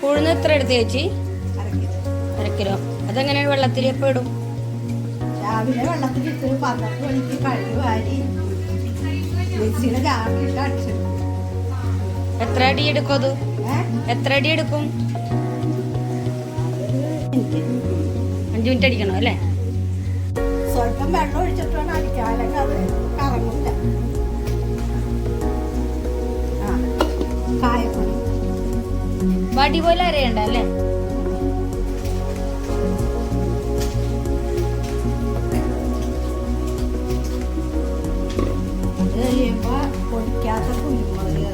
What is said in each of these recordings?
ഉഴുന്ന് എത്ര എടുത്ത് ചേച്ചി? 1/2 കിലോ. അതെങ്ങനെയാണ് വെള്ളത്തിൽ എപ്പോൾ ഇടും? രാവിലെ വെള്ളത്തിൽ ഇട്ട് 12 മണിക്ക് കഴുകി വാരി മിക്സിയുടെ ജാറിലിട്ട് അടിച്ചെടുക്കും. എത്ര അടി എടുക്കും അത്? എത്ര അടി എടുക്കും? 5 മിനിറ്റ് അടിക്കണോ അല്ലേ? സ്വല്പം വെള്ളം ഒഴിച്ചിട്ട് വേണം അടിക്കാൻ, അല്ലെങ്കിൽ അത് കറങ്ങില്ല. കായപ്പൊടി വടി പോലെ അരയണ്ട അല്ലേ? അത് കഴിയുമ്പോ പൊടിക്കാത്ത കുരുമുളക്,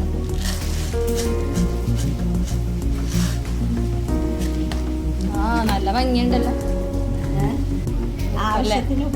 നല്ല ഭംഗിയുണ്ടല്ലോ. ആവശ്യത്തിന്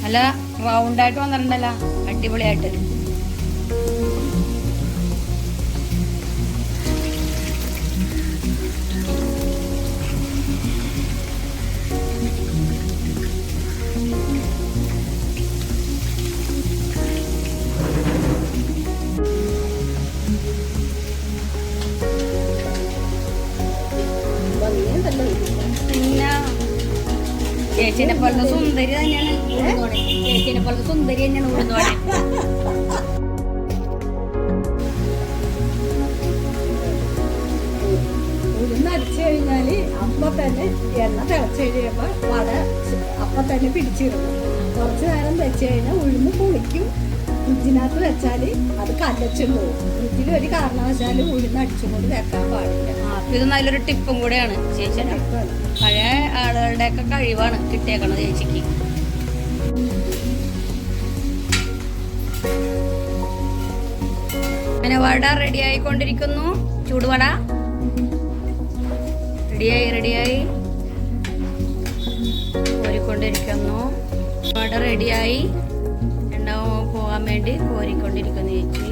നല്ല റൗണ്ടായിട്ട് വന്നിട്ടുണ്ടല്ലോ, അടിപൊളിയായിട്ട്. പിന്നെ ചേച്ചിനെ പോലത്തെ സുന്ദരി തന്നെയാണ് ഉഴുന്നോടെ. ചേച്ചിനെ പോലത്തെ സുന്ദരി തന്നെയാണ് ഉഴുന്നോടെ. ഉഴുന്നടിച്ചു കഴിഞ്ഞാല് അപ്പൊ തന്നെ എണ്ണ തിളച്ച് കഴിയുമ്പോ വട അപ്പൊ തന്നെ പിടിച്ചിരുന്നു. കുറച്ചു നേരം വെച്ച് കഴിഞ്ഞാൽ ഉഴുന്ന് പൊളിക്കും. ഫ്രിഡ്ജിനകത്ത് വെച്ചാല് അത് കല്ലച്ചും പോകും. ഫ്രിഡ്ജിൽ ഒരു കാരണവശാലും ഉഴുന്ന് അടിച്ചുകൊണ്ട് വെക്കാൻ പാടില്ല. ഇത് നല്ലൊരു ടിപ്പും കൂടെയാണ് ചേച്ചിയുടെ. പഴയ ആളുകളുടെ ഒക്കെ കഴിവാണ് കിട്ടിയേക്കണത് ചേച്ചിക്ക്. അങ്ങനെ വട റെഡി ആയിക്കൊണ്ടിരിക്കുന്നു. ചൂടുവട റെഡിയായി കോരിക്കൊണ്ടിരിക്കുന്നു. വട റെഡിയായി എണ്ണ പോകാൻ വേണ്ടി കോരിക്കൊണ്ടിരിക്കുന്നു ചേച്ചി.